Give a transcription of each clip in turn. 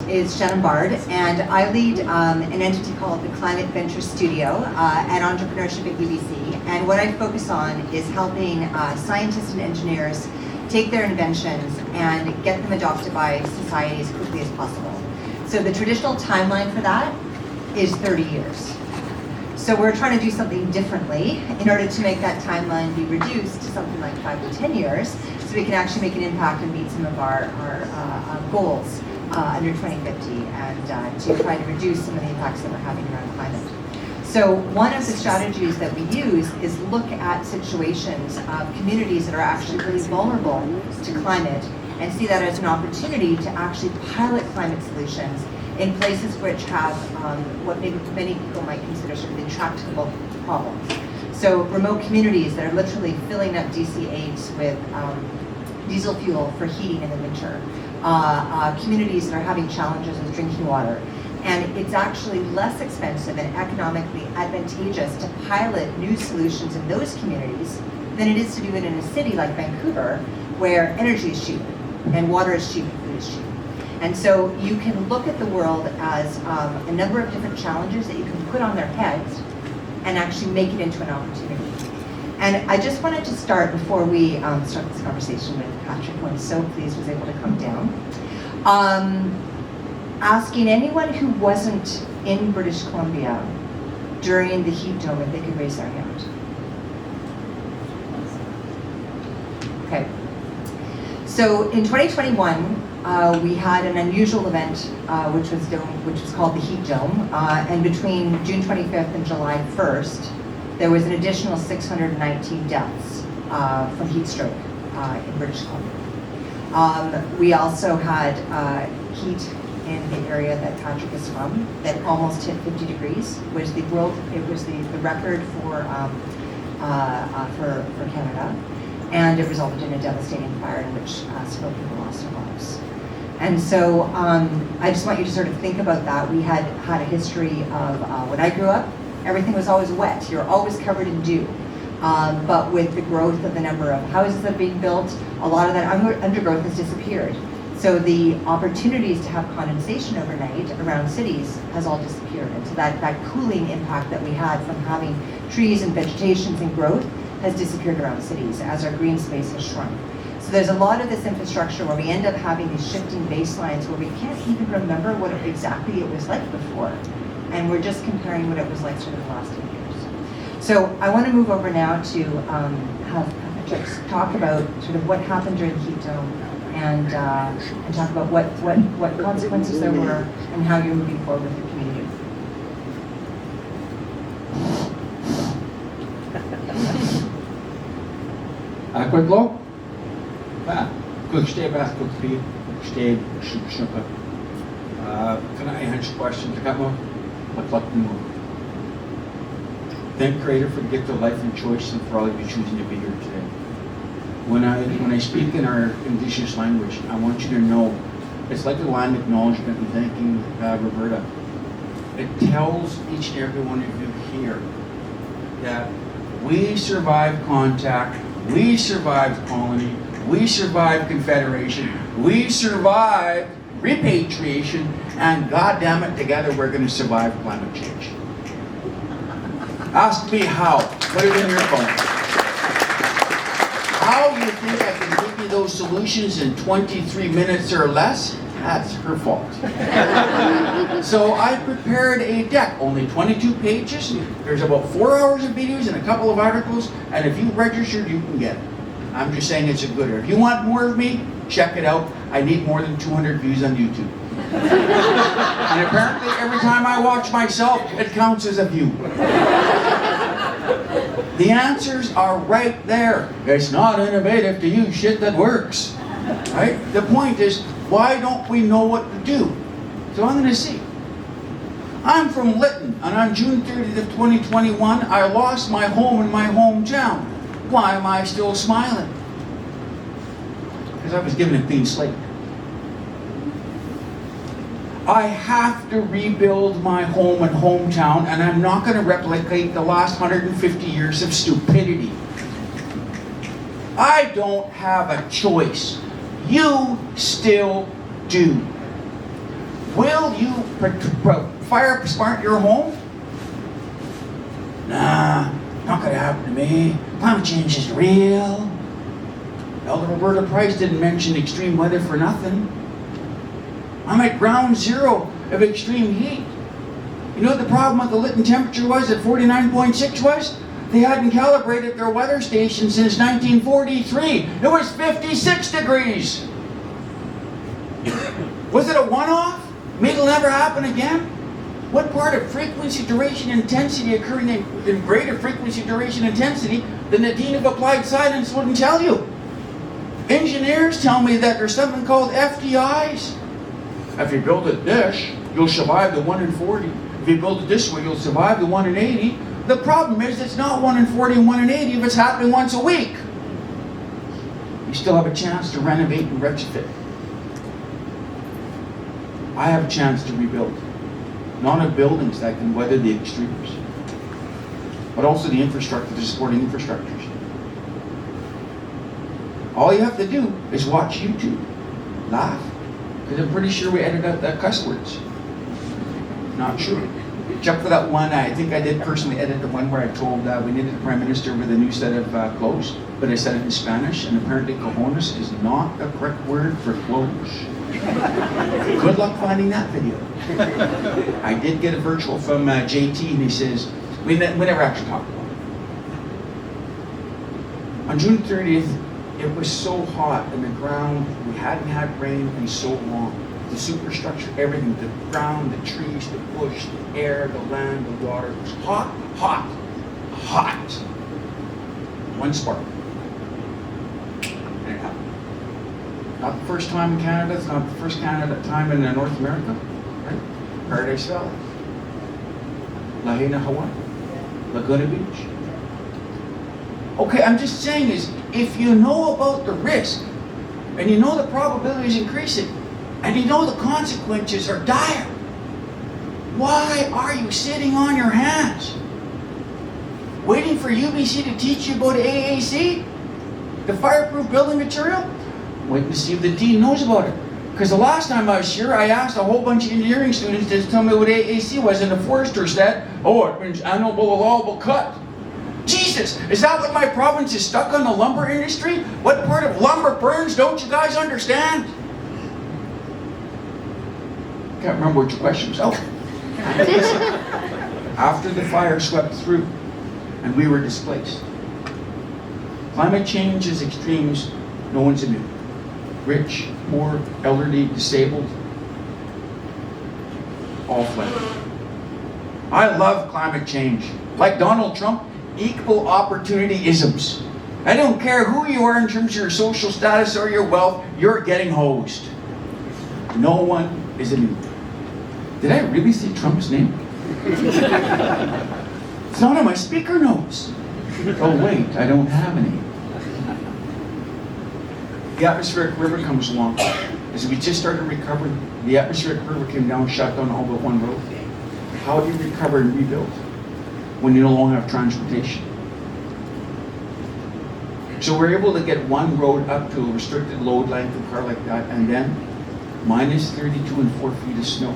is Shannon Bard, and I lead an entity called the Climate Venture Studio at Entrepreneurship at UBC. And what I focus on is helping scientists and engineers take their inventions and get them adopted by society as quickly as possible. So the traditional timeline for that is 30 years. So we're trying to do something differently in order to make that timeline be reduced to something like 5 to 10 years, so we can actually make an impact and meet some of our goals under 2050 and to try to reduce some of the impacts that we're having around climate. So one of the strategies that we use is look at situations of communities that are actually really vulnerable to climate and see that as an opportunity to actually pilot climate solutions in places which have what maybe many people might consider sort of intractable problems. So remote communities that are literally filling up DC-8s with diesel fuel for heating in the winter. Communities that are having challenges with drinking water. And it's actually less expensive and economically advantageous to pilot new solutions in those communities than it is to do it in a city like Vancouver, where energy is cheap and water is cheap and food is cheap. And so you can look at the world as a number of different challenges that you can put on their heads and actually make it into an opportunity. And I just wanted to start, before we start this conversation with Patrick, who I'm so pleased was able to come down, asking anyone who wasn't in British Columbia during the heat dome if they could raise their hand. Okay. So in 2021, we had an unusual event which was called the Heat Dome, and between June 25th and July 1st, there was an additional 619 deaths from heat stroke in British Columbia. We also had heat in the area that Patrick is from that almost hit 50 degrees. It was the record for Canada, and it resulted in a devastating fire in which several people lost their lives. And so I just want you to sort of think about that. We had a history of, when I grew up, everything was always wet. You're always covered in dew. But with the growth of the number of houses that are being built, a lot of that undergrowth has disappeared. So the opportunities to have condensation overnight around cities has all disappeared. And so that cooling impact that we had from having trees and vegetations and growth has disappeared around cities as our green space has shrunk. So there's a lot of this infrastructure where we end up having these shifting baselines where we can't even remember what exactly it was like before. And we're just comparing what it was like sort of the last 10 years. So I want to move over now to have Patrick talk about sort of what happened during the heat dome and talk about what consequences there were and how you're moving forward with your community. Quick stay back, quick feed, stay, snupper. Can I answer questions? I got more. aqtn'mux. Thank Creator for the gift of life and choice and for all of you choosing to be here today. When I speak in our Indigenous language, I want you to know it's like a land acknowledgement and thanking Roberta. It tells each and every one of you here that we survived contact, we survived colony, we survived confederation, we survived repatriation, and God damn it, together we're going to survive climate change. Ask me how. Put it in your phone. How you think I can give you those solutions in 23 minutes or less? That's her fault. So I prepared a deck, only 22 pages. There's about 4 hours of videos and a couple of articles, and if you registered, you can get it. I'm just saying it's a good one. If you want more of me, check it out. I need more than 200 views on YouTube. And apparently every time I watch myself, it counts as a view. The answers are right there. It's not innovative to use shit that works. Right? The point is, why don't we know what to do? So I'm going to see. I'm from Lytton, and on June 30th of 2021, I lost my home in my hometown. Why am I still smiling? Because I was given a clean slate. I have to rebuild my home and hometown, and I'm not going to replicate the last 150 years of stupidity. I don't have a choice. You still do. We you fire smart your home? Nah, not gonna happen to me. Climate change is real. Elder Roberta Price didn't mention extreme weather for nothing. I'm at ground zero of extreme heat. You know what the problem with the Lytton temperature was at 49.6 was? They hadn't calibrated their weather station since 1943. It was 56 degrees. Was it a one-off? Maybe it'll never happen again? What part of frequency, duration, intensity occurring in greater frequency, duration, intensity than the Dean of Applied Science wouldn't tell you? Engineers tell me that there's something called FDIs. If you build it this, you'll survive the 1 in 40. If you build it this way, you'll survive the 1 in 80. The problem is it's not 1 in 40 and 1 in 80 if it's happening once a week. You still have a chance to renovate and retrofit. I have a chance to rebuild. Not only buildings that can weather the extremes, but also the infrastructure, the supporting infrastructures. All you have to do is watch YouTube. Laugh. Because I'm pretty sure we edited out that cuss words. Not sure. Except for that one, I think I did personally edit the one where I told we needed a prime minister with a new set of clothes, but I said it in Spanish, and apparently cojones is not the correct word for clothes. Good luck finding that video. I did get a virtual from JT, and he says, we never actually talked about it. On June 30th, it was so hot in the ground, we hadn't had rain in so long. The superstructure, everything, the ground, the trees, the bush, the air, the land, the water, it was hot, hot, hot. One spark. And it happened. Not the first time in Canada, it's not the first time in North America, right? Paradise Valley. Lahaina, Hawaii. Laguna Beach. Okay, I'm just saying is, if you know about the risk, and you know the probability is increasing, and you know the consequences are dire, why are you sitting on your hands? Waiting for UBC to teach you about AAC? The fireproof building material? Waiting to see if the dean knows about it. Because the last time I was here, I asked a whole bunch of engineering students to tell me what AAC was, and the forester said, oh, it means annual allowable cut. Jesus, is that what my province is stuck on, the lumber industry? What part of lumber burns don't you guys understand? Can't remember what your question was. Oh. After the fire swept through and we were displaced. Climate change is extremes, no one's immune. Rich, poor, elderly, disabled, all fled. I love climate change. Like Donald Trump, equal opportunity isms. I don't care who you are in terms of your social status or your wealth, you're getting hosed. No one is immune. Did I really say Trump's name? It's not on my speaker notes. Oh wait, I don't have any. The atmospheric river comes along. As we just started recovering, the atmospheric river came down, shut down all but one road. How do you recover and rebuild when you no longer have transportation? So we're able to get one road up to a restricted load length of car like that, and then minus 32 and 4 feet of snow.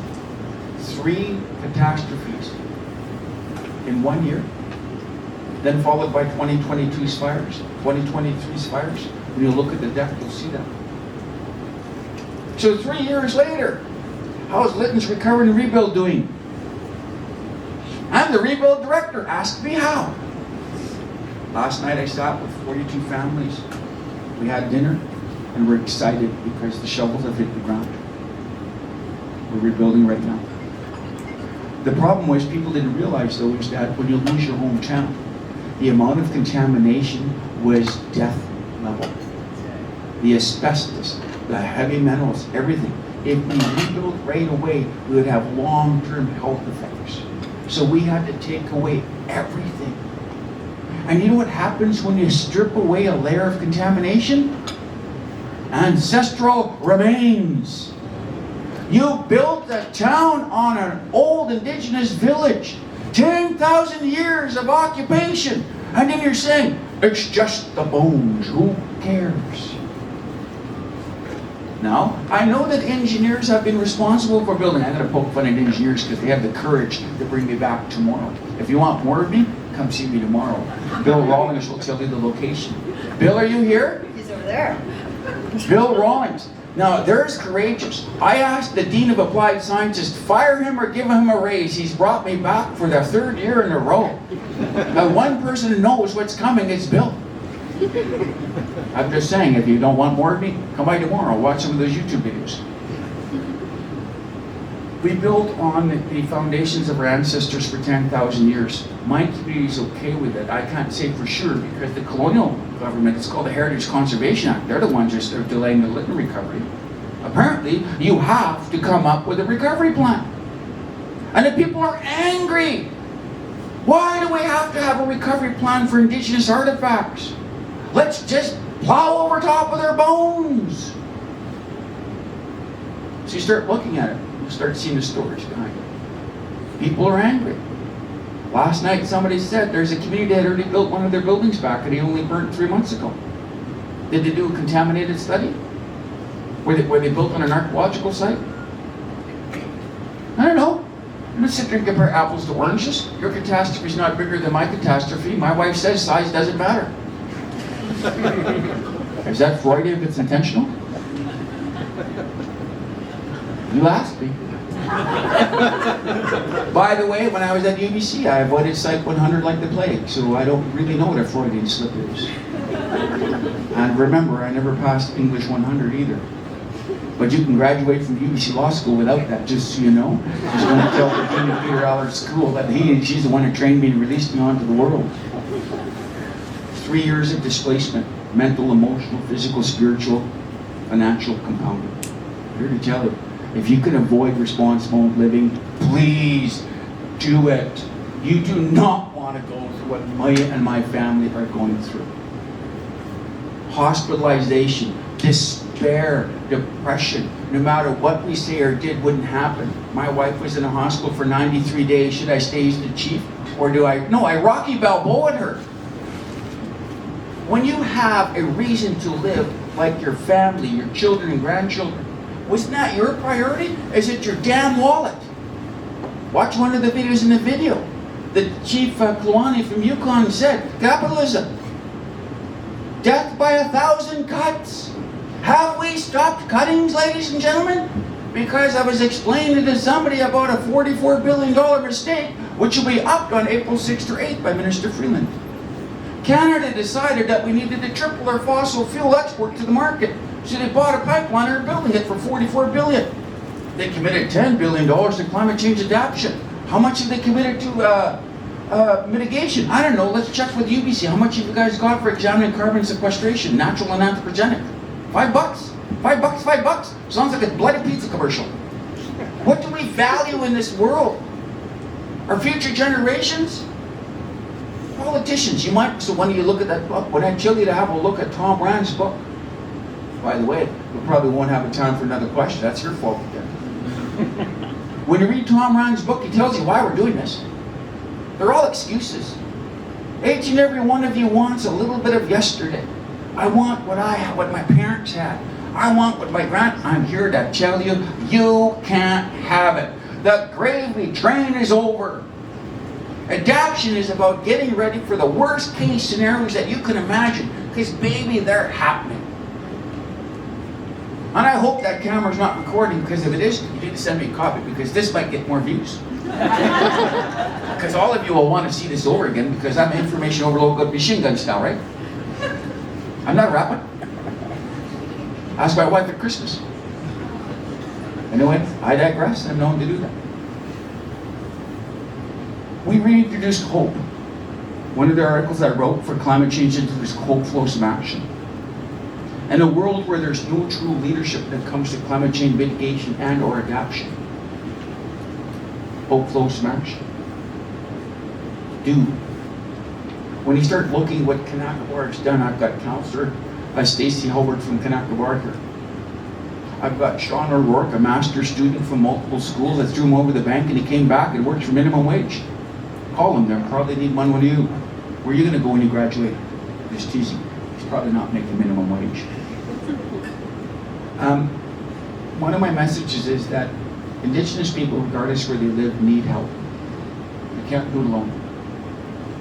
3 catastrophes in 1 year, then followed by 2022's fires, 2023's fires. When you look at the depth, you'll see that. So 3 years later, how is Lytton's Recovery and Rebuild doing? I'm the rebuild director. Ask me how. Last night I sat with 42 families. We had dinner, and we're excited because the shovels have hit the ground. We're rebuilding right now. The problem was people didn't realize, though, is that when you lose your hometown, the amount of contamination was death level. The asbestos, the heavy metals, everything. If we rebuilt right away, we would have long-term health effects. So we had to take away everything. And you know what happens when you strip away a layer of contamination? Ancestral remains. You built a town on an old indigenous village. 10,000 years of occupation. And then you're saying, it's just the bones. Who cares? Now, I know that engineers have been responsible for building. I'm going to poke fun at engineers because they have the courage to bring me back tomorrow. If you want more of me, come see me tomorrow. Bill Rawlings will tell you the location. Bill, are you here? He's over there. Bill Rawlings. Now, there's courageous. I asked the Dean of Applied Sciences, fire him or give him a raise. He's brought me back for the 3rd year in a row. Now, one person who knows what's coming is Bill. I'm just saying, if you don't want more of me, come by tomorrow. Watch some of those YouTube videos. We built on the foundations of our ancestors for 10,000 years. My community is okay with it. I can't say for sure because the colonial government, it's called the Heritage Conservation Act. They're the ones that are delaying the Lytton recovery. Apparently, you have to come up with a recovery plan. And the people are angry. Why do we have to have a recovery plan for Indigenous artifacts? Let's just plow over top of their bones. So you start looking at it. You start seeing the stories behind it. People are angry. Last night somebody said there's a community that had already built one of their buildings back and he only burnt 3 months ago. Did they do a contaminated study? Were they built on an archaeological site? I don't know. I'm not sitting there and compare apples to oranges. Your catastrophe is not bigger than my catastrophe. My wife says size doesn't matter. Is that Freudian if it's intentional? You asked me. By the way, when I was at UBC, I avoided Psych 100 like the plague, so I don't really know what a Freudian slip is. And remember, I never passed English 100 either. But you can graduate from UBC Law School without that, just so you know. Just going to tell the dean of Peter Aller's school that she's the one who trained me and released me onto the world. 3 years of displacement, mental, emotional, physical, spiritual, financial, compounded. I'm here to tell you, if you can avoid responsible living, please do it. You do not want to go through what Maya and my family are going through. Hospitalization, despair, depression, no matter what we say or did wouldn't happen. My wife was in a hospital for 93 days. Should I stay as the chief? Or do I? No, I Rocky Balboa'd her. When you have a reason to live, like your family, your children and grandchildren, wasn't that your priority? Is it your damn wallet? Watch one of the videos in the video. The Chief Kluani from Yukon said, capitalism, death by 1,000 cuts. Have we stopped cuttings, ladies and gentlemen? Because I was explaining to somebody about a $44 billion mistake, which will be upped on April 6th or 8th by Minister Freeland. Canada decided that we needed to triple our fossil fuel export to the market. So they bought a pipeline and are building it for $44 billion. They committed $10 billion to climate change adaptation. How much have they committed to mitigation? I don't know. Let's check with UBC. How much have you guys got for examining carbon sequestration, natural and anthropogenic? $5? $5? Sounds like a bloody pizza commercial. What do we value in this world? Our future generations? Politicians. You might, so when you look at that book, when I tell you to have a look at Tom Rand's book, by the way, we probably won't have a time for another question. That's your fault again. When you read Tom Rand's book, he tells you why we're doing this. They're all excuses. Each and every one of you wants a little bit of yesterday. I want what my parents had. I want what my I'm here to tell you, you can't have it. The gravy train is over. Adaptation is about getting ready for the worst case scenarios that you can imagine. Because baby, they're happening. And I hope that camera's not recording, because if it is, you need to send me a copy, because this might get more views. Because all of you will want to see this over again, because I'm information overload, good machine gun style, right? I'm not rapping. Ask my wife at Christmas. Anyway, I digress. I'm known to do that. We reintroduced hope. One of the articles I wrote for Climate Change introduced hope flows some action. In a world where there's no true leadership when it comes to climate change mitigation and or adaptation, hope flows some action. Do. When you start looking what Kanaka Bar has done, I've got Councillor Stacey Howard from Kanaka Bar here. I've got Sean O'Rourke, a master's student from multiple schools that threw him over the bank and he came back and worked for minimum wage. Call him, they'll probably need one of you. Where are you going to go when you graduate? Just teasing. He's probably not making minimum wage. one of my messages is that Indigenous people, regardless where they live, need help. They can't do it alone.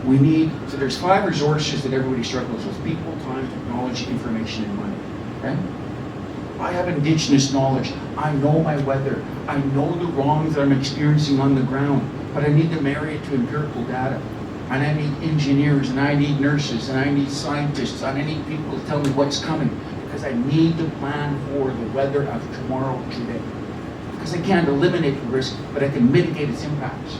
We need, so there's 5 resources that everybody struggles with: people, time, technology, information, and money. Right? I have Indigenous knowledge. I know my weather. I know the wrongs that I'm experiencing on the ground, but I need to marry it to empirical data. And I need engineers, and I need nurses, and I need scientists, and I need people to tell me what's coming, because I need to plan for the weather of tomorrow today. Because I can't eliminate the risk, but I can mitigate its impacts.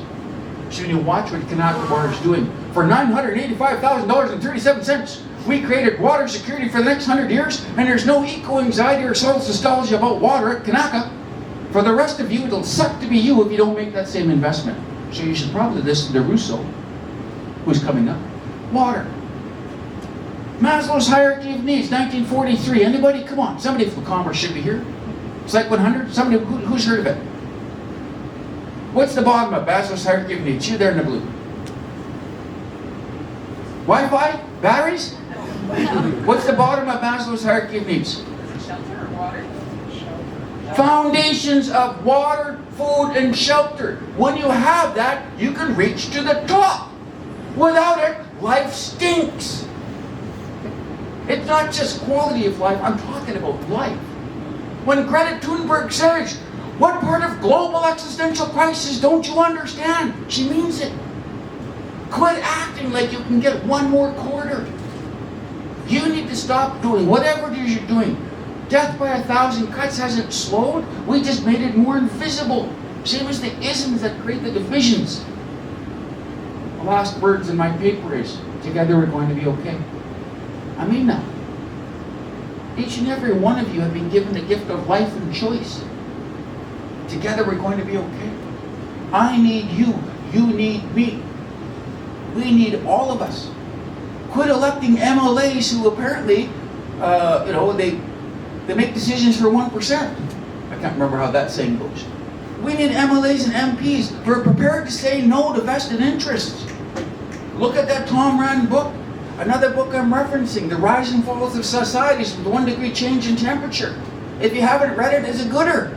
So when you watch what Kanaka Bar is doing, for $985,037, we created water security for the next 100 years, and there's no eco-anxiety or self-nostalgia about water at Kanaka. For the rest of you, it'll suck to be you if you don't make that same investment. So you should probably listen to Rousseau, who's coming up. Water. Maslow's hierarchy of needs, 1943. Anybody? Come on. Somebody from commerce should be here. Psych 100? Somebody, who's heard of it? What's the bottom of Maslow's hierarchy of needs? You there in the blue. Wi-Fi? Batteries? What's the bottom of Maslow's hierarchy of needs? Shelter or water? Foundations of water, food, and shelter. When you have that, you can reach to the top. Without it, life stinks. It's not just quality of life, I'm talking about life. When Greta Thunberg says, "What part of global existential crisis don't you understand?" She means it. Quit acting like you can get one more quarter. You need to stop doing whatever it is you're doing. Death by 1,000 cuts hasn't slowed, we just made it more invisible. Same as the isms that create the divisions. The last words in my paper is, together we're going to be okay. I mean that. Each and every one of you have been given the gift of life and choice. Together we're going to be okay. I need you. You need me. We need all of us. Quit electing MLAs who apparently, they make decisions for 1%. I can't remember how that saying goes. We need MLAs and MPs who are prepared to say no to vested interests. Look at that Tom Rand book. Another book I'm referencing, The Rise and Falls of Societies with 1 degree change in temperature. If you haven't read it, it's a gooder.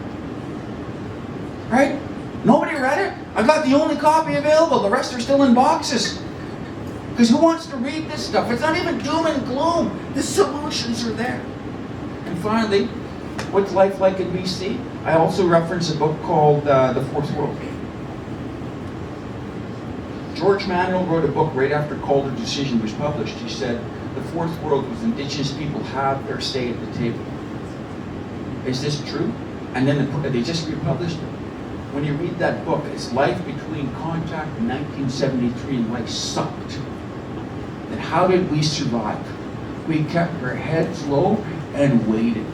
Right? Nobody read it? I got the only copy available. The rest are still in boxes. Because who wants to read this stuff? It's not even doom and gloom. The solutions are there. And finally, what's life like in BC? I also reference a book called The Fourth World. George Manuel wrote a book right after Calder's decision was published. He said, the Fourth World was Indigenous people have their say at the table. Is this true? And then they just republished it. When you read that book, it's life between contact in 1973 and life sucked. And how did we survive? We kept our heads low and waited.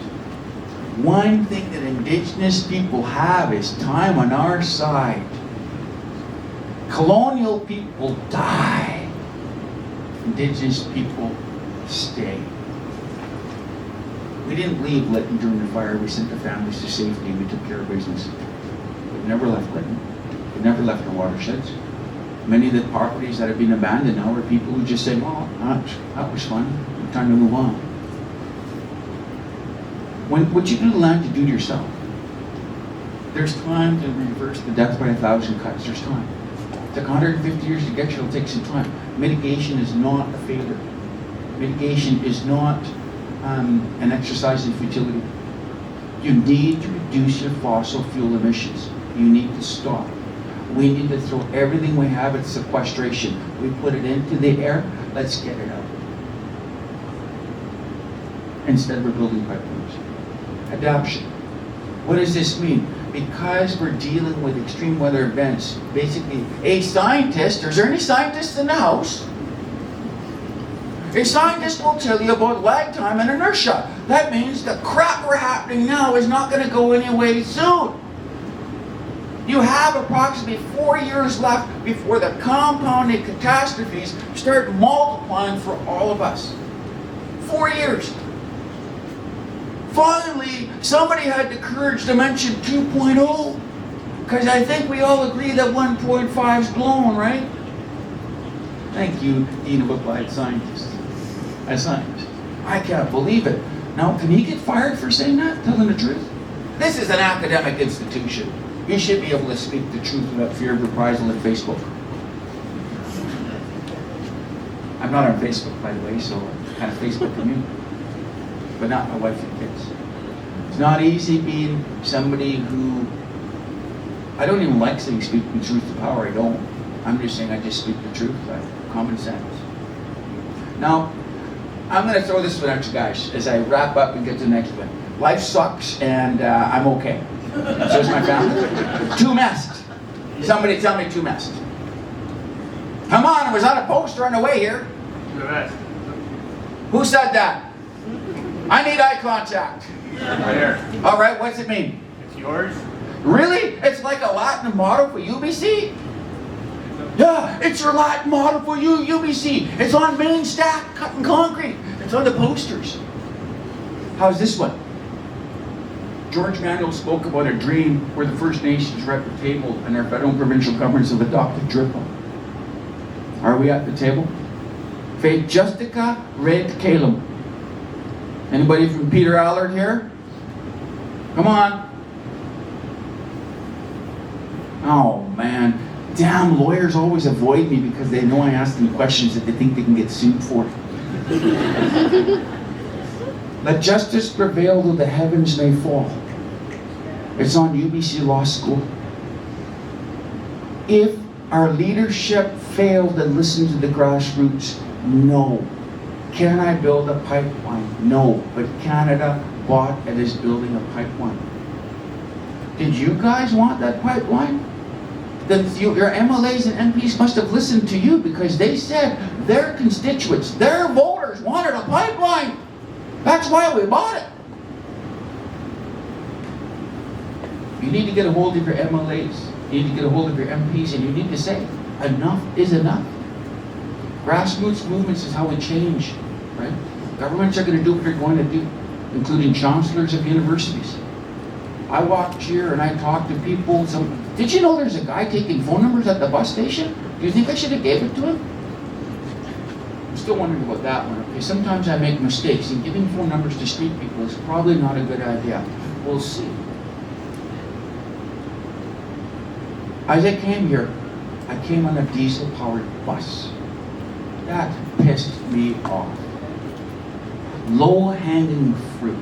One thing that Indigenous people have is time on our side. Colonial people die. Indigenous people stay. We didn't leave Lytton during the fire. We sent the families to safety. We took care of business. We've never left Lytton. We've never left our watersheds. Many of the properties that have been abandoned now are people who just say, well, that was fun. Time to move on. What you do to land, you do to yourself. There's time to reverse the death by 1,000 cuts. There's time. It took 150 years to get you. It'll take some time. Mitigation is not a failure. Mitigation is not an exercise in futility. You need to reduce your fossil fuel emissions. You need to stop. We need to throw everything we have at sequestration. We put it into the air, let's get it out. Instead, we're building pipelines. Adaptation. What does this mean? Because we're dealing with extreme weather events, basically, a scientist, is there any scientists in the house? A scientist will tell you about lag time and inertia. That means the crap we're happening now is not going to go anyway soon. You have approximately 4 years left before the compounding catastrophes start multiplying for all of us. 4 years. Finally, somebody had the courage to mention 2.0, because I think we all agree that 1.5 is blown, right? Thank you, Dean of Applied Scientists. A scientist. I can't believe it. Now, can he get fired for saying that, telling the truth? This is an academic institution. You should be able to speak the truth without fear of reprisal at Facebook. I'm not on Facebook, by the way, so I'm kind of Facebook immune. But not my wife and kids. It's not easy being somebody who, I don't even like saying speaking truth to power, I don't. I'm just saying I just speak the truth, common sense. Now, I'm going to throw this one at you guys as I wrap up and get to the next one. Life sucks and I'm okay. And so's my family. Too messed. Somebody tell me too messed. Come on, it was on a poster on the way here. Too messed. Who said that? I need eye contact. Right here. All right, what's it mean? It's yours. Really? It's like a Latin motto for UBC? Yeah, it's your Latin motto for UBC. It's on main stack, cut in concrete. It's on the posters. How's this one? George Manuel spoke about a dream where the First Nations were at the table and our federal and provincial governments have adopted DRIPA. Are we at the table? Faith Justica Red Calum. Anybody from Peter Allard here? Come on. Oh man, damn lawyers always avoid me because they know I ask them questions that they think they can get sued for. Let justice prevail though the heavens may fall. It's on UBC Law School. If our leadership failed to listen to the grassroots, no. Can I build a pipeline? No. But Canada bought and is building a pipeline. Did you guys want that pipeline? Then your MLAs and MPs must have listened to you because they said their constituents, their voters wanted a pipeline. That's why we bought it. You need to get a hold of your MLAs. You need to get a hold of your MPs and you need to say, enough is enough. Grassroots movements is how we change, right? Governments are going to do what they're going to do, including chancellors of universities. I walked here and I talked to people. Did you know there's a guy taking phone numbers at the bus station? Do you think I should have gave it to him? I'm still wondering about that one. Okay, sometimes I make mistakes, and giving phone numbers to street people is probably not a good idea. We'll see. As I came here, I came on a diesel-powered bus. That pissed me off. Low-hanging fruit.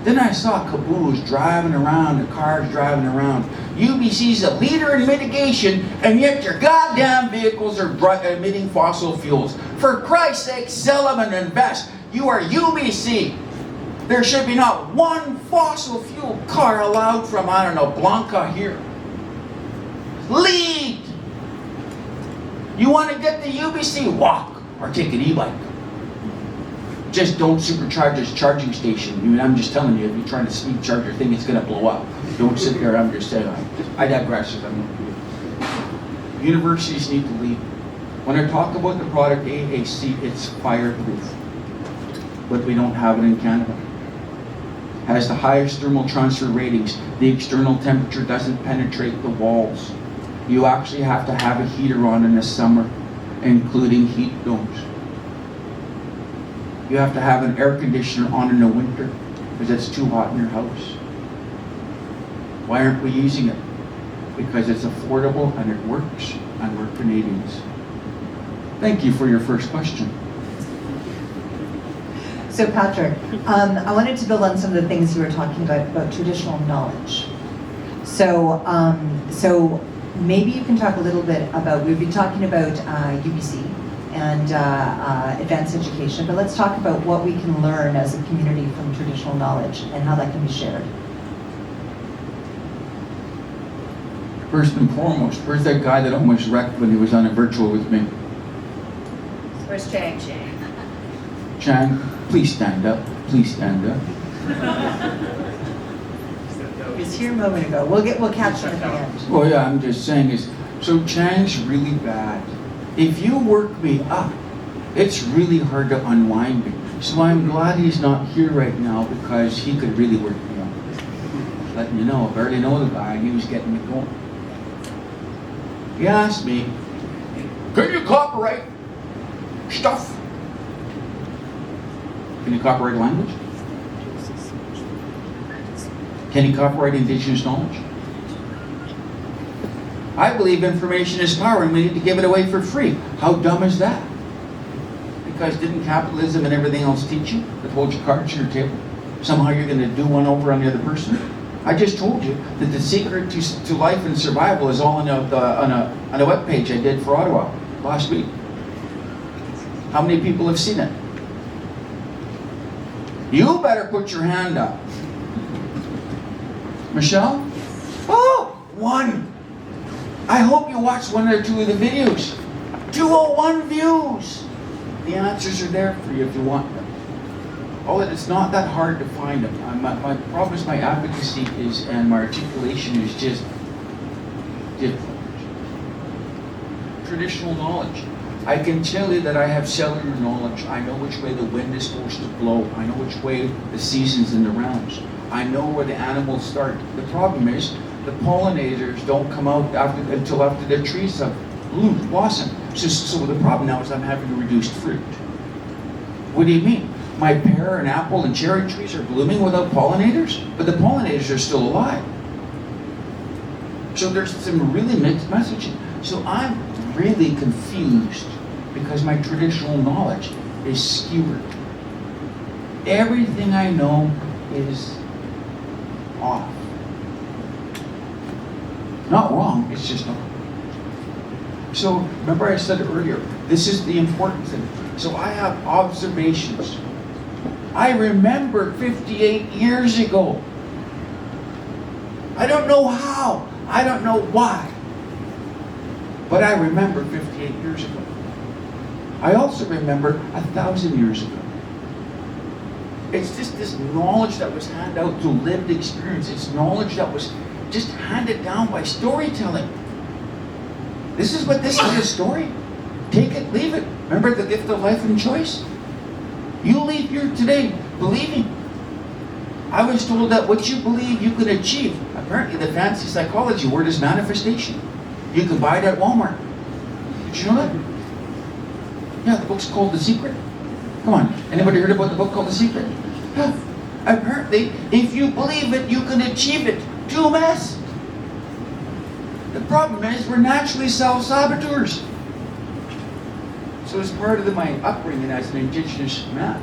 Then I saw caboose driving around, the cars driving around. UBC's a leader in mitigation, and yet your goddamn vehicles are emitting fossil fuels. For Christ's sake, sell them and invest. You are UBC. There should be not one fossil fuel car allowed from, I don't know, Blanca here. Lead! You want to get the UBC? Walk or take an e-bike. Just don't supercharge this charging station. I mean, I'm just telling you, if you're trying to speed charge your thing, it's going to blow up. Don't sit there, I'm just saying. I digress. Universities need to lead. When I talk about the product AAC, it's fireproof. But we don't have it in Canada. It has the highest thermal transfer ratings. The external temperature doesn't penetrate the walls. You actually have to have a heater on in the summer, including heat domes. You have to have an air conditioner on in the winter because it's too hot in your house. Why aren't we using it? Because it's affordable and it works, and we're Canadians. Thank you for your first question. So Patrick, I wanted to build on some of the things you were talking about traditional knowledge. So maybe you can talk a little bit about, we've been talking about UBC and advanced education, but let's talk about what we can learn as a community from traditional knowledge and how that can be shared. First and foremost, where's that guy that almost wrecked when he was on a virtual with me? Where's Chang? Chang, please stand up. Please stand up. He was here a moment ago. We'll catch him at the end. Well, yeah, I'm just saying is, so Chang's really bad. If you work me up, it's really hard to unwind me. So I'm glad he's not here right now because he could really work me up. Letting you know, I already know the guy and he was getting me going. He asked me, can you copyright stuff? Can you copyright language? Can you copyright Indigenous knowledge? I believe information is power and we need to give it away for free. How dumb is that? Because didn't capitalism and everything else teach you that hold your cards on your table? Somehow you're going to do one over on the other person? I just told you that the secret to life and survival is all on a web page I did for Ottawa last week. How many people have seen it? You better put your hand up. Michelle? Oh, one. I hope you watched one or two of the videos. 201 views. The answers are there for you if you want them. Oh, it's not that hard to find them. My problem is my advocacy is, and my articulation is just different. Traditional knowledge. I can tell you that I have cellular knowledge. I know which way the wind is supposed to blow. I know which way the seasons and the rounds. I know where the animals start. The problem is the pollinators don't come out until after the trees have bloomed, blossomed. So the problem now is I'm having reduced fruit. What do you mean? My pear and apple and cherry trees are blooming without pollinators, but the pollinators are still alive. So there's some really mixed messaging. So I'm really confused because my traditional knowledge is skewered. Everything I know is off. Not wrong, it's just off. So remember I said earlier, this is the important thing. So I have observations. I remember 58 years ago. I don't know how. I don't know why. But I remember 58 years ago. I also remember 1,000 years ago. It's just this knowledge that was handed out through lived experience. It's knowledge that was just handed down by storytelling. This is a story. Take it, leave it. Remember the gift of life and choice? You leave here today believing. I was told that what you believe you can achieve. Apparently the fancy psychology word is manifestation. You can buy it at Walmart. Did you know that? Yeah, the book's called The Secret. Come on, anybody heard about the book called The Secret? Yeah. Apparently, if you believe it, you can achieve it. Do a mess. The problem is we're naturally self-saboteurs. So as part of my upbringing as an Indigenous man,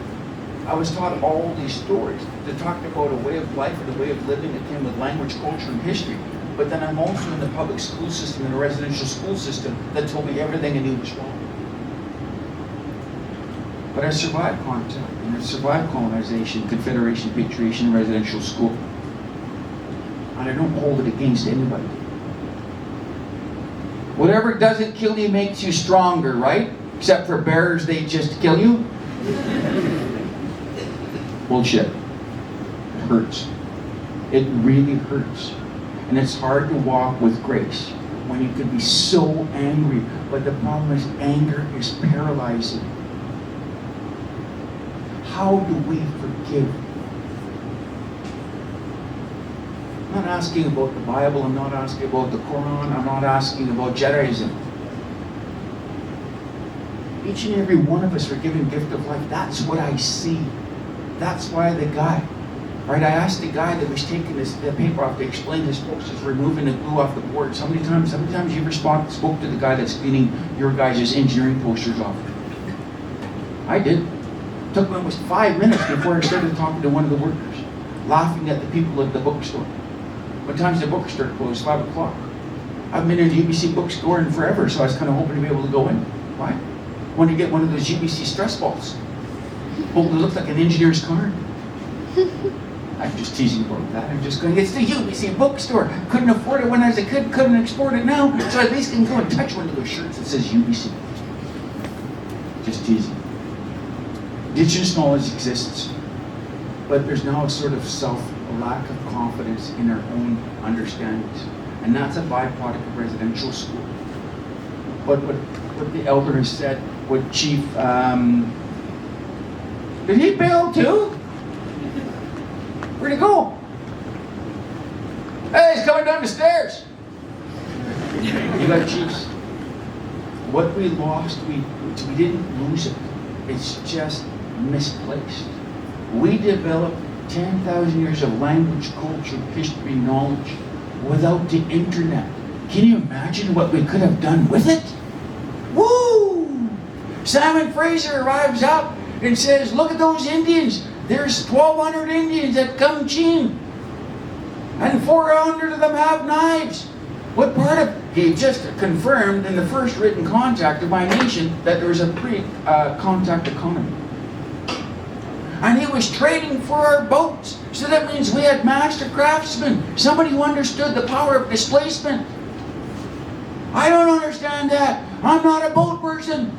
I was taught all these stories that talked about a way of life and a way of living that came with language, culture, and history. But then I'm also in the public school system, in a residential school system, that told me everything I knew was wrong. But I survived contact, and I survived colonization, confederation, patriation, residential school. And I don't hold it against anybody. Whatever doesn't kill you makes you stronger, right? Except for bears, they just kill you. Bullshit. It hurts. It really hurts. And it's hard to walk with grace when you can be so angry. But the problem is anger is paralyzing. How do we forgive? I'm not asking about the Bible. I'm not asking about the Quran. I'm not asking about Jediism. Each and every one of us are given gift of life. That's what I see. That's why the guy, right? I asked the guy that was taking the paper off to explain his posters, removing the glue off the board. How many times you ever spoke to the guy that's cleaning your guys' engineering posters off? I did. It took me almost 5 minutes before I started talking to one of the workers, laughing at the people at the bookstore. What time's the bookstore closed? 5 o'clock. I've been in the UBC bookstore in forever, so I was kind of hoping to be able to go in. Why? Want to get one of those UBC stress balls. Hopefully it looks like an engineer's card. I'm just teasing about that. I'm just going, it's the UBC bookstore. Couldn't afford it when I was a kid, couldn't afford it now, so at least can go and touch one of those shirts that says UBC. Just teasing. Indigenous knowledge exists, but there's now a sort of a lack of confidence in our own understandings. And that's a byproduct of residential school. But what the elder has said, what Chief, did he bail too? Where'd he go? Hey, he's coming down the stairs. You got chiefs. What we lost, we didn't lose it. It's just misplaced. We developed 10,000 years of language, culture, history, knowledge without the internet. Can you imagine what we could have done with it? Woo! Simon Fraser arrives up and says, look at those Indians. There's 1,200 Indians at Kamchin. And 400 of them have knives. What part of... He just confirmed in the first written contact of my nation that there was a pre-contact economy. And he was trading for our boats. So that means we had master craftsmen. Somebody who understood the power of displacement. I don't understand that. I'm not a boat person.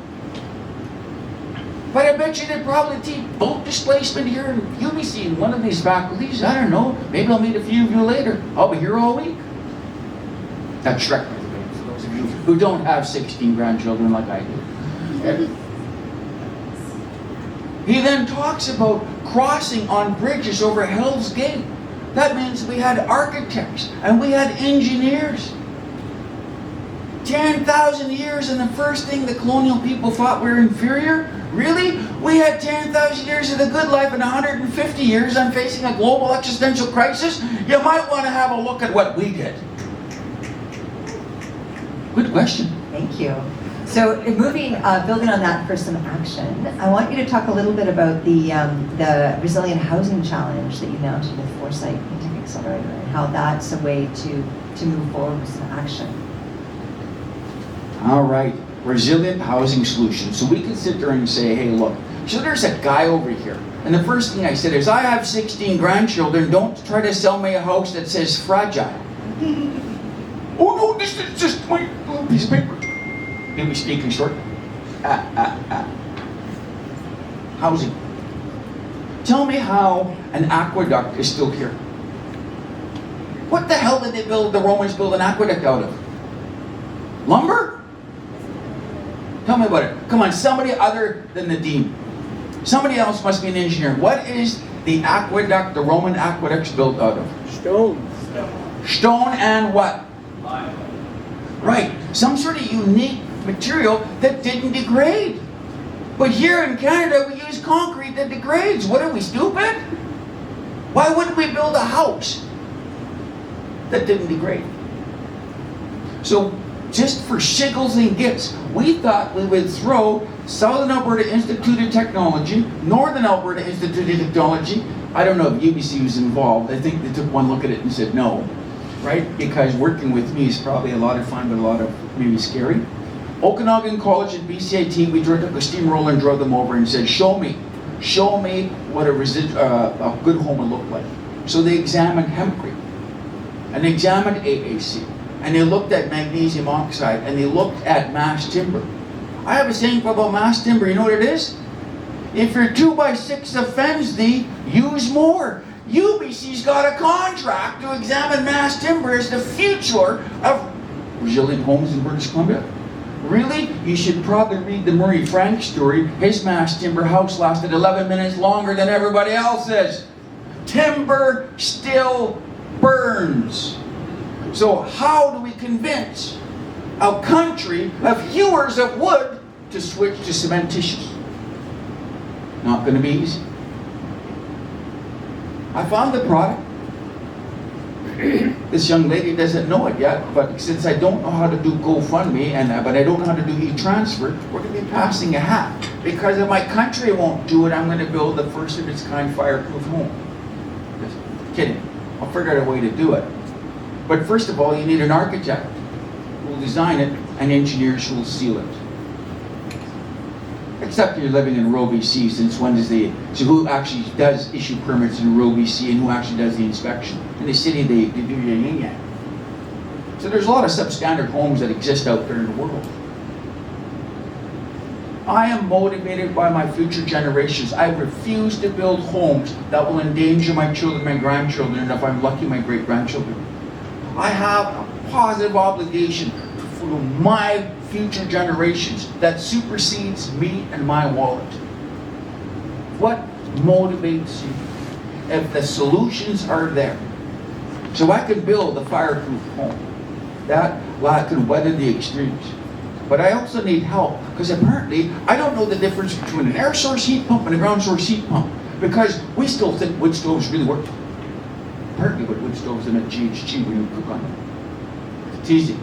But I bet you they'd probably teach boat displacement here in UBC in one of these faculties. I don't know. Maybe I'll meet a few of you later. I'll be here all week. That's Shrek, by the way, for those of you who don't have 16 grandchildren like I do. He then talks about crossing on bridges over Hell's Gate. That means we had architects and we had engineers. 10,000 years, and the first thing the colonial people thought we were inferior? Really? We had 10,000 years of the good life and 150 years I'm facing a global existential crisis? You might want to have a look at what we did. Good question. Thank you. So building on that for some action, I want you to talk a little bit about the resilient housing challenge that you mounted with Foresight Thinking Accelerator and how that's a way to move forward with some action. All right, resilient housing solutions. So we can sit there and say, hey, look, so there's a guy over here. And the first thing I said is, I have 16 grandchildren. Don't try to sell me a house that says fragile. Oh no, this is just my little piece of paper. Did we speak in short? Housing. Tell me how an aqueduct is still here. What the hell did the Romans build an aqueduct out of? Lumber? Tell me about it. Come on, somebody other than the dean. Somebody else must be an engineer. What is the aqueduct, the Roman aqueducts built out of? Stone. Stone and what? Right, some sort of unique material that didn't degrade. But here in Canada, we use concrete that degrades. What are we, stupid? Why wouldn't we build a house that didn't degrade? So, just for shiggles and gigs, we thought we would throw Southern Alberta Institute of Technology, Northern Alberta Institute of Technology. I don't know if UBC was involved. I think they took one look at it and said no. Right? Because working with me is probably a lot of fun, but a lot of maybe scary. Okanagan College and BCIT, we took a steamroller and drove them over and said, show me what a good home would look like. So they examined hempcrete, and they examined AAC, and they looked at magnesium oxide, and they looked at mass timber. I have a saying about mass timber, you know what it is? If your 2x6 offends thee, use more. UBC's got a contract to examine mass timber as the future of resilient homes in British Columbia. Really? You should probably read the Murray Frank story. His mass timber house lasted 11 minutes longer than everybody else's. Timber still burns. So how do we convince a country of hewers of wood to switch to cementitious? Not going to be easy. I found the product. This young lady doesn't know it yet, but since I don't know how to do GoFundMe, but I don't know how to do e-transfer, we're going to be passing a hat. Because if my country won't do it, I'm going to build the first of its kind fireproof home. Just kidding. I'll figure out a way to do it. But first of all, you need an architect who will design it and engineers who will seal it. Except you're living in rural BC, since when does so who actually does issue permits in rural BC and who actually does the inspection? In the city, they do your yin-yang. So there's a lot of substandard homes that exist out there in the world. I am motivated by my future generations. I refuse to build homes that will endanger my children, my grandchildren, and if I'm lucky, my great-grandchildren. I have a positive obligation for my future generations that supersedes me and my wallet. What motivates you? If the solutions are there, so I can build a fireproof home that can weather the extremes. But I also need help, because apparently I don't know the difference between an air source heat pump and a ground source heat pump. Because we still think wood stoves really work. Partly with wood stoves and at GHG when you cook on them. It's easy.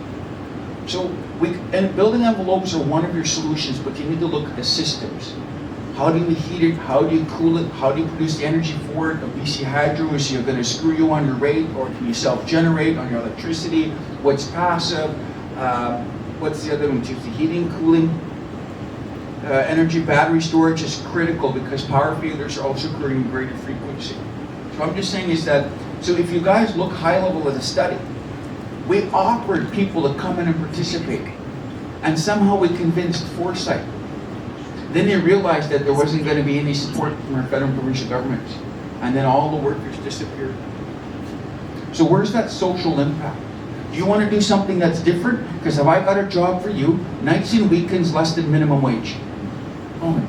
So and building envelopes are one of your solutions, but you need to look at the systems. How do you heat it? How do you cool it? How do you produce the energy for it? A BC Hydro, is you're going to screw you on your rate, or can you self-generate on your electricity? What's passive? What's the other one? The heating, cooling. Energy battery storage is critical because power failures are also occurring in greater frequency. So I'm just saying is that, so if you guys look high level at the study, we offered people to come in and participate. And somehow we convinced Foresight. Then they realized that there wasn't going to be any support from our federal and provincial governments. And then all the workers disappeared. So where's that social impact? Do you want to do something that's different? Because have I got a job for you? Nights and weekends less than minimum wage. Oh,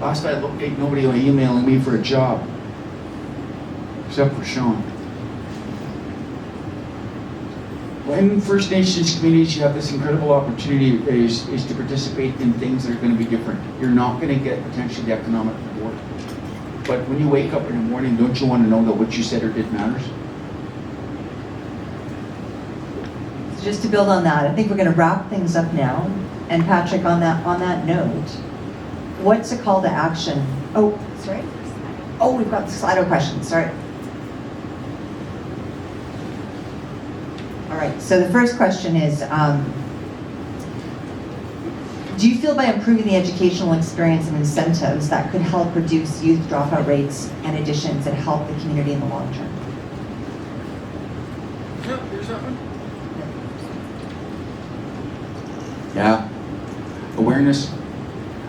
last I looked, ain't nobody emailing me for a job. Except for Sean. In First Nations communities, you have this incredible opportunity is to participate in things that are going to be different. You're not going to get potentially the economic reward. But when you wake up in the morning, don't you want to know that what you said or did matters? So just to build on that, I think we're going to wrap things up now. And Patrick, on that note, what's a call to action? Oh, sorry. Oh, we've got the Slido question. Sorry. All right, so the first question is, do you feel by improving the educational experience and incentives that could help reduce youth dropout rates and additions and help the community in the long term? Yeah. Awareness.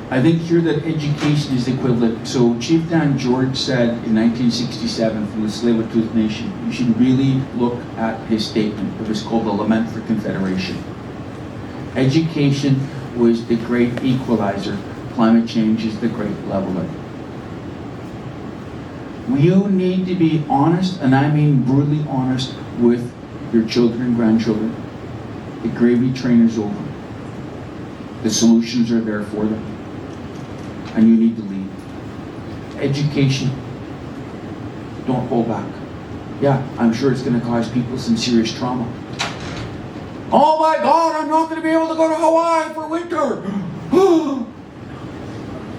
I think here that education is equivalent. So Chief Dan George said in 1967 from the Tsleil-Waututh Nation, you should really look at his statement. It was called the Lament for Confederation. Education was the great equalizer. Climate change is the great leveler. You need to be honest, and I mean brutally honest, with your children and grandchildren. The gravy train is over. The solutions are there for them. And you need to lead. Education. Don't hold back. Yeah, I'm sure it's going to cause people some serious trauma. Oh my God, I'm not going to be able to go to Hawaii for winter.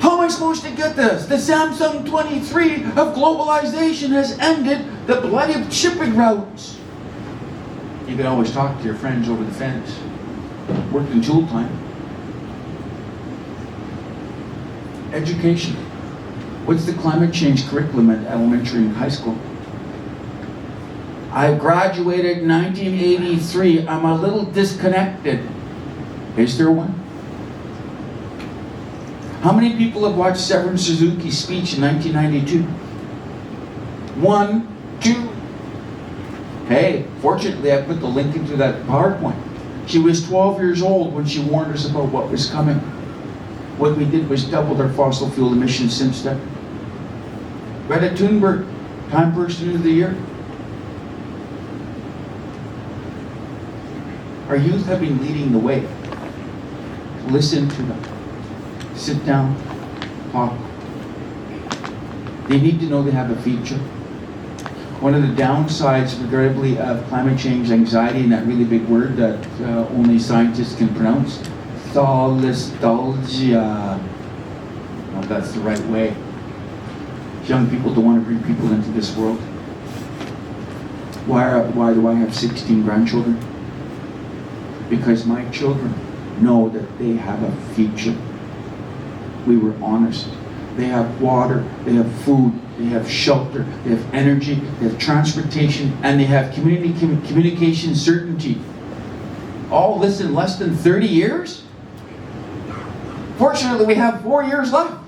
How am I supposed to get this? The Samsung 23 of globalization has ended the bloody shipping routes. You can always talk to your friends over the fence. Worked in tool time. Education. What's the climate change curriculum at elementary and high school? I graduated in 1983. I'm a little disconnected. Is there one? How many people have watched Severin Suzuki's speech in 1992? 1, 2. Hey, fortunately I put the link into that PowerPoint. She was 12 years old when she warned us about what was coming. What we did was doubled our fossil fuel emissions since then. Greta Thunberg, Time Person of the Year. Our youth have been leading the way. Listen to them. Sit down, talk. They need to know they have a future. One of the downsides, regrettably, of climate change anxiety, and that really big word that only scientists can pronounce, nostalgia. Well, that's the right way. Young people don't want to bring people into this world. Why do I have 16 grandchildren? Because my children know that they have a future. We were honest. They have water, they have food, they have shelter, they have energy, they have transportation, and they have communication certainty. All this in less than 30 years? Fortunately, we have 4 years left.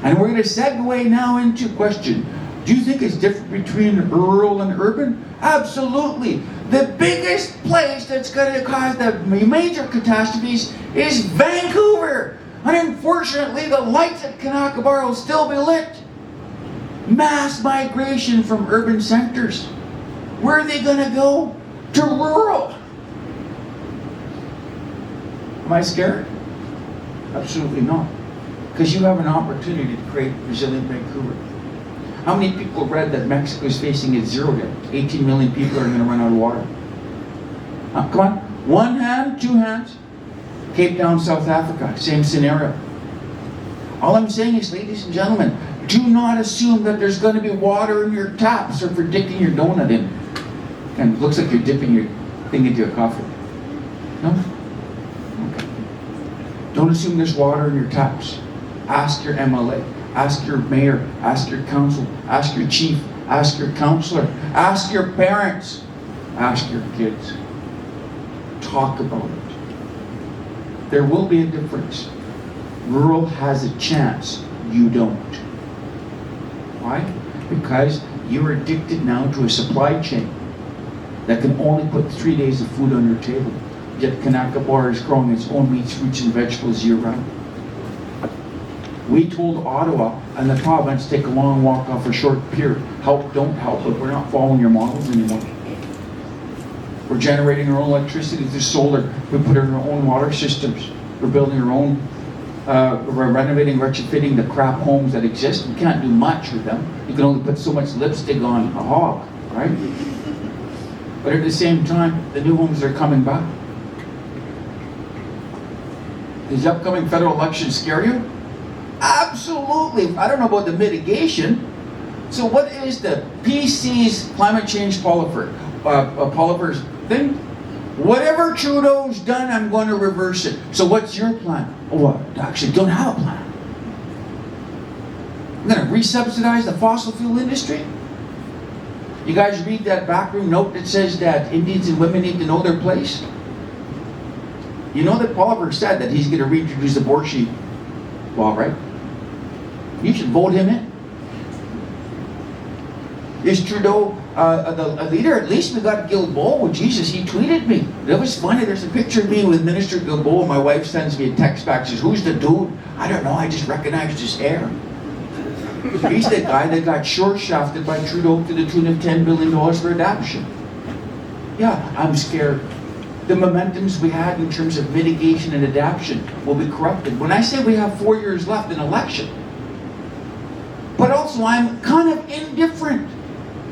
And we're going to segue now into question. Do you think it's different between rural and urban? Absolutely. The biggest place that's going to cause the major catastrophes is Vancouver. And unfortunately, the lights at Kanaka Bar will still be lit. Mass migration from urban centers. Where are they going to go? To rural. Am I scared? Absolutely not. Because you have an opportunity to create resilient Vancouver. How many people read that Mexico is facing its zero debt? 18 million people are going to run out of water. Come on. One hand, two hands. Cape Town, South Africa, same scenario. All I'm saying is, ladies and gentlemen, do not assume that there's going to be water in your taps or for dipping your donut in. And it looks like you're dipping your thing into your coffee. No? Okay. Don't assume there's water in your taps. Ask your MLA, ask your mayor, ask your council, ask your chief, ask your counselor, ask your parents, ask your kids. Talk about it. There will be a difference. Rural has a chance, you don't. Why? Because you're addicted now to a supply chain that can only put 3 days of food on your table. Yet Kanaka Bar is growing its own meats, fruits, and vegetables year-round. We told Ottawa and the province take a long walk off a short pier. Help, don't help, but we're not following your models anymore. We're generating our own electricity through solar. We put in our own water systems. We're building our own, we're renovating, retrofitting the crap homes that exist. We can't do much with them. You can only put so much lipstick on a hog, right? But at the same time, the new homes are coming back. Does the upcoming federal election scare you? Absolutely. I don't know about the mitigation. So what is the PC's climate change Polifer's thing? Whatever Trudeau's done, I'm going to reverse it. So what's your plan? Oh, well, I actually don't have a plan. I'm going to re-subsidize the fossil fuel industry? You guys read that backroom note that says that Indians and women need to know their place? You know that Polifer said that he's going to reintroduce abortion law, right? You should vote him in. Is Trudeau a leader? At least we got Guilbeault. Well, Jesus, he tweeted me. That was funny. There's a picture of me with Minister Guilbeault. My wife sends me a text back. Says, "Who's the dude?" I don't know. I just recognized his hair. He's the guy that got short-shafted by Trudeau to the tune of $10 billion for adoption. Yeah, I'm scared. The momentums we had in terms of mitigation and adaptation will be corrupted. When I say we have 4 years left in election, but also I'm kind of indifferent.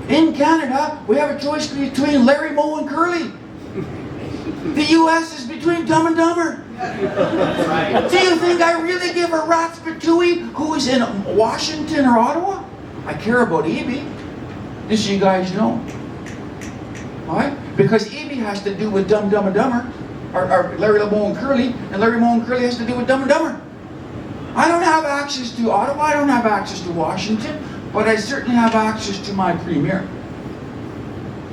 In Canada, we have a choice between Larry, Moe, and Curly. The U.S. is between Dumb and Dumber. Do you think I really give a rat's patooey who is in Washington or Ottawa? I care about Evie. Just so you guys know. Why? Because Evie has to do with Dumb, Dumb, and Dumber, or Larry, Moe, and Curly, and Larry, Moe, and Curly has to do with Dumb and Dumber. I don't have access to Ottawa, I don't have access to Washington, but I certainly have access to my premier.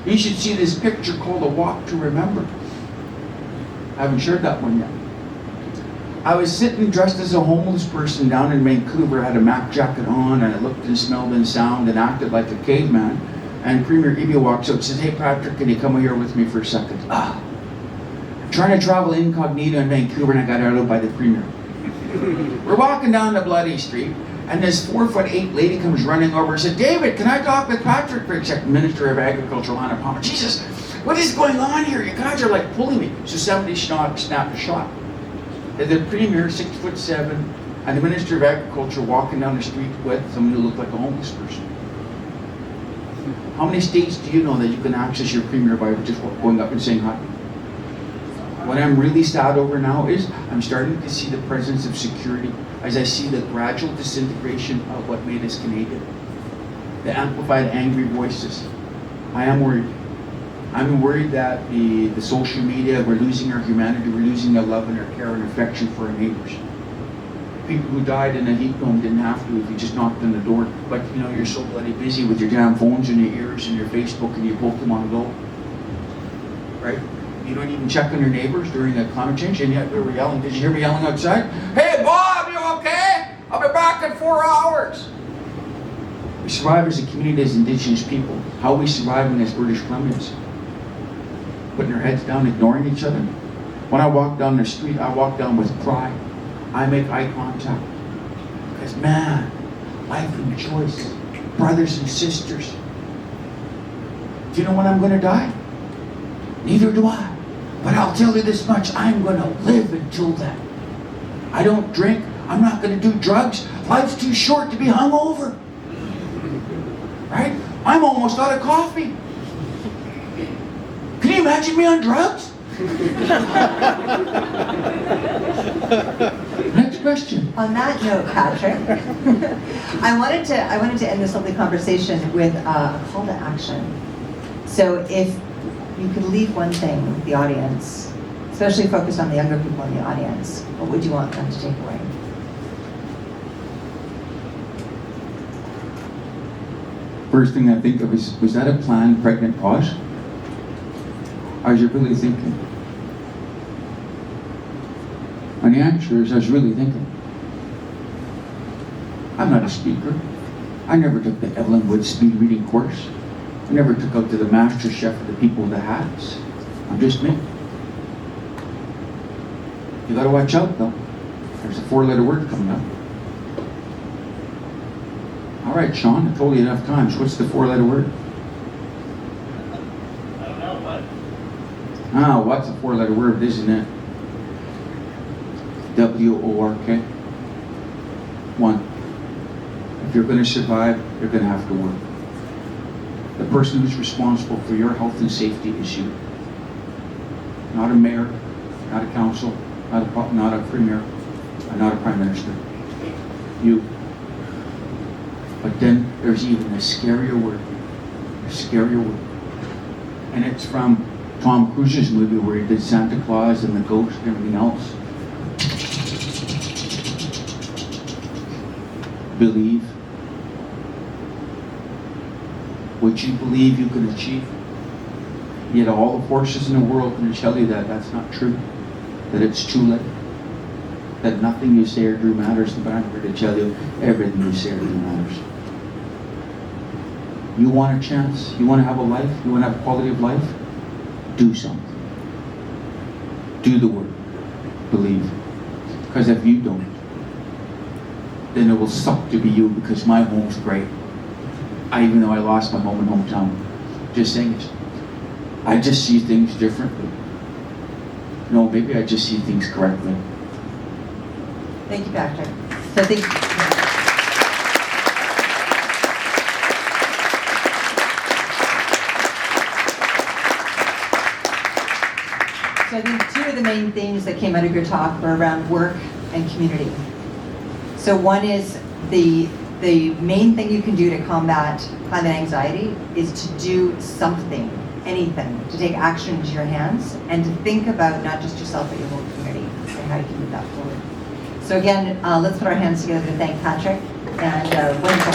You should see this picture called A Walk to Remember. I haven't shared that one yet. I was sitting dressed as a homeless person down in Vancouver, had a Mac jacket on, and I looked and smelled and sounded and acted like a caveman. And Premier Eby walks up and says, "Hey Patrick, can you come here with me for a second?" Trying to travel incognito in Vancouver, and I got out by the Premier. We're walking down the bloody street, and this 4'8" lady comes running over and said, "David, can I talk with Patrick for a second?" Minister of Agriculture, Lana Palmer. Jesus, what is going on here? You guys are like pulling me. So somebody snapped a shot. And the Premier, 6'7", and the Minister of Agriculture walking down the street with somebody who looked like a homeless person. How many states do you know that you can access your Premier by just going up and saying hi? What I'm really sad over now is I'm starting to see the presence of security as I see the gradual disintegration of what made us Canadian. The amplified angry voices. I am worried. I'm worried that the social media, we're losing our humanity, we're losing our love and our care and affection for our neighbors. People who died in a heat dome didn't have to if you just knocked on the door. But you know, you're so bloody busy with your damn phones in your ears and your Facebook and your Pokemon Go. Right? You don't even check on your neighbors during the climate change, and yet we were yelling. Did you hear me yelling outside? "Hey Bob, you okay? I'll be back in 4 hours." We survive as a community as Indigenous people. How are we surviving as British Columbians? Putting our heads down, ignoring each other. When I walk down the street, I walk down with pride. I make eye contact. Because man, life and choice, brothers and sisters. Do you know when I'm going to die? Neither do I. But I'll tell you this much, I'm going to live until then. I don't drink, I'm not going to do drugs. Life's too short to be hungover. Right? I'm almost out of coffee. Can you imagine me on drugs? Next question. On that note, Patrick, I wanted to end this lovely conversation with a call to action. So if you could leave one thing with the audience, especially focused on the younger people in the audience, what would you want them to take away? First thing I think of is, was that a planned pregnant pause? I was really thinking. And the answer is, I was really thinking. I'm not a speaker. I never took the Evelyn Wood speed reading course. I never took out to the master chef or the people with the hats. I'm just me. You gotta watch out though. There's a 4-letter word coming up. All right, Sean, I told you enough times. What's the 4-letter word? I don't know what. Ah, what's a 4-letter word, isn't it? W-O-R-K. 1. If you're going to survive, you're going to have to work. The person who's responsible for your health and safety is you. Not a mayor, not a council, not a premier, and not a prime minister. You. But then there's even a scarier word. A scarier word. And it's from Tom Cruise's movie where he did Santa Claus and the ghost and everything else. Believe. What you believe you can achieve. Yet all the forces in the world can tell you that that's not true. That it's too late. That nothing you say or do matters. But I'm here to tell you, everything you say or do matters. You want a chance? You want to have a life? You want to have a quality of life? Do something. Do the work. Believe. Because if you don't, then it will suck to be you, because my home's great. Even though I lost my home and hometown. Just saying it. I just see things differently. No, maybe I just see things correctly. Thank you, Patrick. So I think two of the main themes that came out of your talk were around work and community. So one is the main thing you can do to combat climate anxiety is to do something, anything, to take action into your hands and to think about not just yourself but your whole community and how you can move that forward. So again, let's put our hands together to thank Patrick and wonderful.